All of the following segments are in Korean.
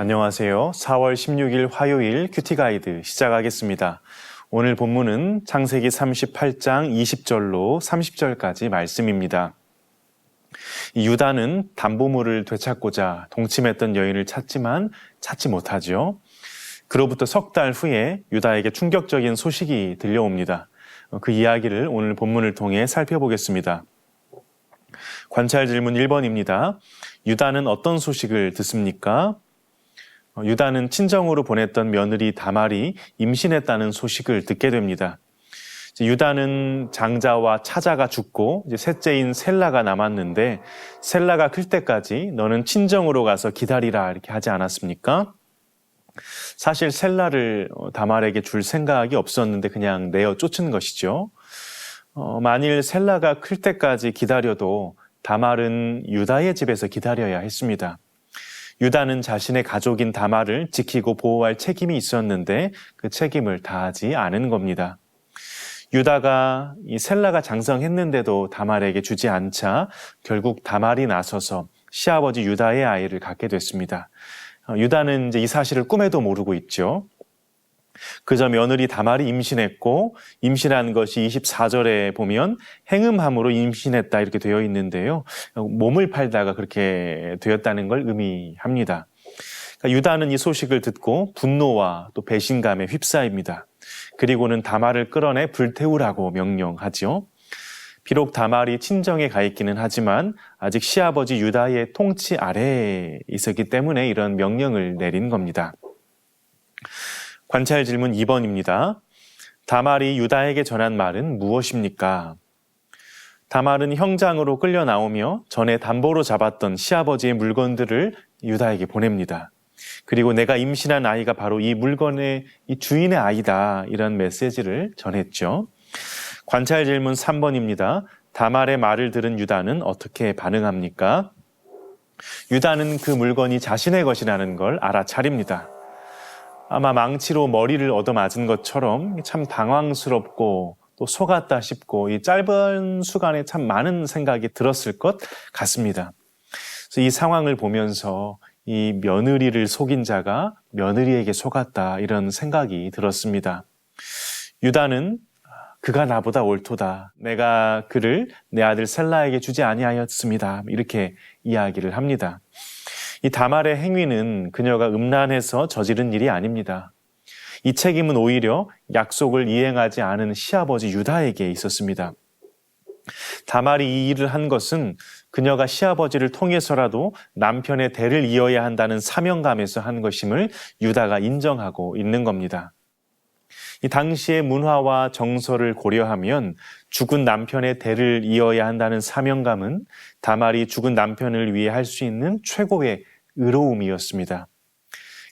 안녕하세요. 4월 16일 화요일 큐티 가이드 시작하겠습니다. 오늘 본문은 창세기 38장 20절로 30절까지 말씀입니다. 유다는 담보물을 되찾고자 동침했던 여인을 찾지만 찾지 못하죠. 그로부터 석 달 후에 유다에게 충격적인 소식이 들려옵니다. 그 이야기를 오늘 본문을 통해 살펴보겠습니다. 관찰 질문 1번입니다. 유다는 어떤 소식을 듣습니까? 유다는 친정으로 보냈던 며느리 다말이 임신했다는 소식을 듣게 됩니다. 유다는 장자와 차자가 죽고 셋째인 셀라가 남았는데 셀라가 클 때까지 너는 친정으로 가서 기다리라 이렇게 하지 않았습니까? 사실 셀라를 다말에게 줄 생각이 없었는데 그냥 내어 쫓은 것이죠. 만일 셀라가 클 때까지 기다려도 다말은 유다의 집에서 기다려야 했습니다. 유다는 자신의 가족인 다말을 지키고 보호할 책임이 있었는데 그 책임을 다하지 않은 겁니다. 유다가 이 셀라가 장성했는데도 다말에게 주지 않자 결국 다말이 나서서 시아버지 유다의 아이를 갖게 됐습니다. 유다는 이제 이 사실을 꿈에도 모르고 있죠. 그저 며느리 다말이 임신했고 임신한 것이 24절에 보면 행음함으로 임신했다 이렇게 되어 있는데요. 몸을 팔다가 그렇게 되었다는 걸 의미합니다. 그러니까 유다는 이 소식을 듣고 분노와 또 배신감에 휩싸입니다. 그리고는 다말을 끌어내 불태우라고 명령하죠. 비록 다말이 친정에 가 있기는 하지만 아직 시아버지 유다의 통치 아래에 있었기 때문에 이런 명령을 내린 겁니다. 관찰 질문 2번입니다. 다말이 유다에게 전한 말은 무엇입니까? 다말은 형장으로 끌려 나오며 전에 담보로 잡았던 시아버지의 물건들을 유다에게 보냅니다. 그리고 내가 임신한 아이가 바로 이 물건의 이 주인의 아이다 이런 메시지를 전했죠. 관찰 질문 3번입니다. 다말의 말을 들은 유다는 어떻게 반응합니까? 유다는 그 물건이 자신의 것이라는 걸 알아차립니다. 아마 망치로 머리를 얻어맞은 것처럼 참 당황스럽고 또 속았다 싶고 이 짧은 수간에 참 많은 생각이 들었을 것 같습니다. 그래서 이 상황을 보면서 이 며느리를 속인 자가 며느리에게 속았다 이런 생각이 들었습니다. 유다는 그가 나보다 옳도다. 내가 그를 내 아들 셀라에게 주지 아니하였습니다. 이렇게 이야기를 합니다. 이 다말의 행위는 그녀가 음란해서 저지른 일이 아닙니다. 이 책임은 오히려 약속을 이행하지 않은 시아버지 유다에게 있었습니다. 다말이 이 일을 한 것은 그녀가 시아버지를 통해서라도 남편의 대를 이어야 한다는 사명감에서 한 것임을 유다가 인정하고 있는 겁니다. 이 당시의 문화와 정서를 고려하면 죽은 남편의 대를 이어야 한다는 사명감은 다말이 죽은 남편을 위해 할 수 있는 최고의 의로움이었습니다.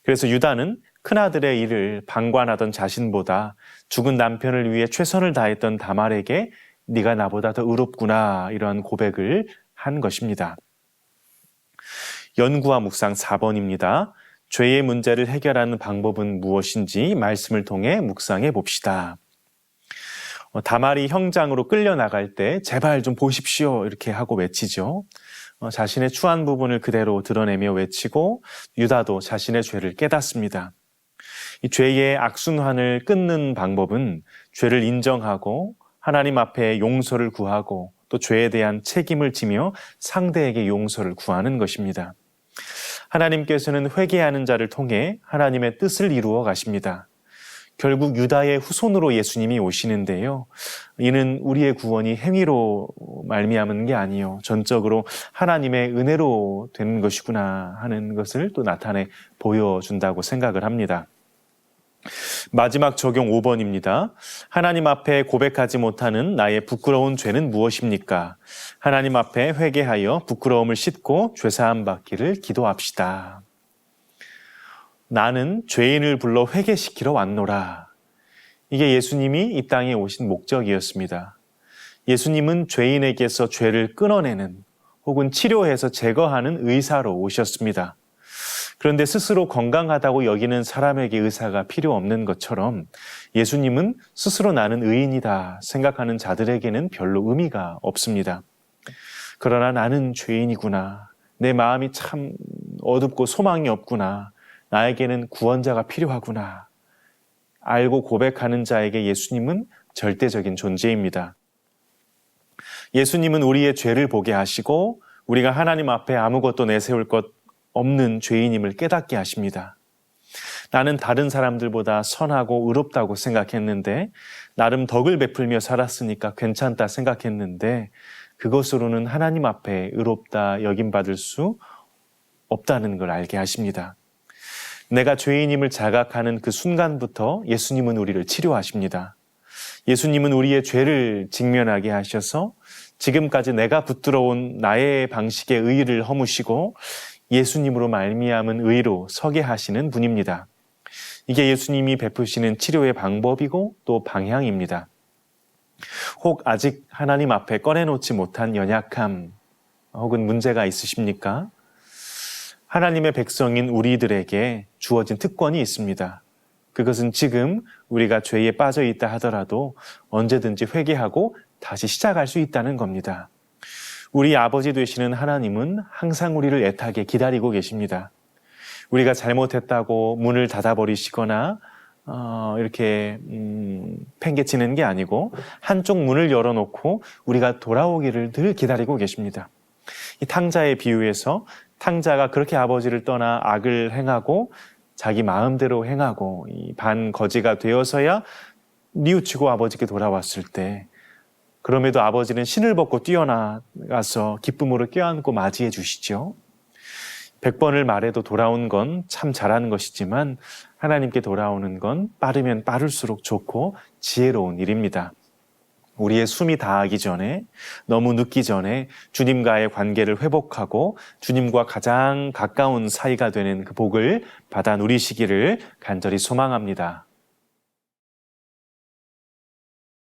그래서 유다는 큰아들의 일을 방관하던 자신보다 죽은 남편을 위해 최선을 다했던 다말에게 네가 나보다 더 의롭구나 이런 고백을 한 것입니다. 연구와 묵상 4번입니다. 죄의 문제를 해결하는 방법은 무엇인지 말씀을 통해 묵상해 봅시다. 다말이 형장으로 끌려나갈 때 제발 좀 보십시오 이렇게 하고 외치죠. 자신의 추한 부분을 그대로 드러내며 외치고 유다도 자신의 죄를 깨닫습니다. 이 죄의 악순환을 끊는 방법은 죄를 인정하고 하나님 앞에 용서를 구하고 또 죄에 대한 책임을 지며 상대에게 용서를 구하는 것입니다. 하나님께서는 회개하는 자를 통해 하나님의 뜻을 이루어 가십니다. 결국 유다의 후손으로 예수님이 오시는데요. 이는 우리의 구원이 행위로 말미암은 게 아니요. 전적으로 하나님의 은혜로 되는 것이구나 하는 것을 또 나타내 보여준다고 생각을 합니다. 마지막 적용 5번입니다. 하나님 앞에 고백하지 못하는 나의 부끄러운 죄는 무엇입니까? 하나님 앞에 회개하여 부끄러움을 씻고 죄사함 받기를 기도합시다. 나는 죄인을 불러 회개시키러 왔노라. 이게 예수님이 이 땅에 오신 목적이었습니다. 예수님은 죄인에게서 죄를 끊어내는 혹은 치료해서 제거하는 의사로 오셨습니다. 그런데 스스로 건강하다고 여기는 사람에게 의사가 필요 없는 것처럼 예수님은 스스로 나는 의인이다 생각하는 자들에게는 별로 의미가 없습니다. 그러나 나는 죄인이구나. 내 마음이 참 어둡고 소망이 없구나. 나에게는 구원자가 필요하구나. 알고 고백하는 자에게 예수님은 절대적인 존재입니다. 예수님은 우리의 죄를 보게 하시고 우리가 하나님 앞에 아무것도 내세울 것 없는 죄인임을 깨닫게 하십니다. 나는 다른 사람들보다 선하고 의롭다고 생각했는데 나름 덕을 베풀며 살았으니까 괜찮다 생각했는데 그것으로는 하나님 앞에 의롭다 여김받을 수 없다는 걸 알게 하십니다. 내가 죄인임을 자각하는 그 순간부터 예수님은 우리를 치료하십니다. 예수님은 우리의 죄를 직면하게 하셔서 지금까지 내가 붙들어온 나의 방식의 의의를 허무시고 예수님으로 말미암은 의로 서게 하시는 분입니다. 이게 예수님이 베푸시는 치료의 방법이고 또 방향입니다. 혹 아직 하나님 앞에 꺼내놓지 못한 연약함 혹은 문제가 있으십니까? 하나님의 백성인 우리들에게 주어진 특권이 있습니다. 그것은 지금 우리가 죄에 빠져 있다 하더라도 언제든지 회개하고 다시 시작할 수 있다는 겁니다. 우리 아버지 되시는 하나님은 항상 우리를 애타게 기다리고 계십니다. 우리가 잘못했다고 문을 닫아버리시거나 이렇게 팽개치는 게 아니고 한쪽 문을 열어놓고 우리가 돌아오기를 늘 기다리고 계십니다. 이 탕자의 비유에서 탕자가 그렇게 아버지를 떠나 악을 행하고 자기 마음대로 행하고 이 반거지가 되어서야 뉘우치고 아버지께 돌아왔을 때 그럼에도 아버지는 신을 벗고 뛰어나가서 기쁨으로 껴안고 맞이해 주시죠. 100번을 말해도 돌아온 건 참 잘하는 것이지만 하나님께 돌아오는 건 빠르면 빠를수록 좋고 지혜로운 일입니다. 우리의 숨이 다하기 전에 너무 늦기 전에 주님과의 관계를 회복하고 주님과 가장 가까운 사이가 되는 그 복을 받아 누리시기를 간절히 소망합니다.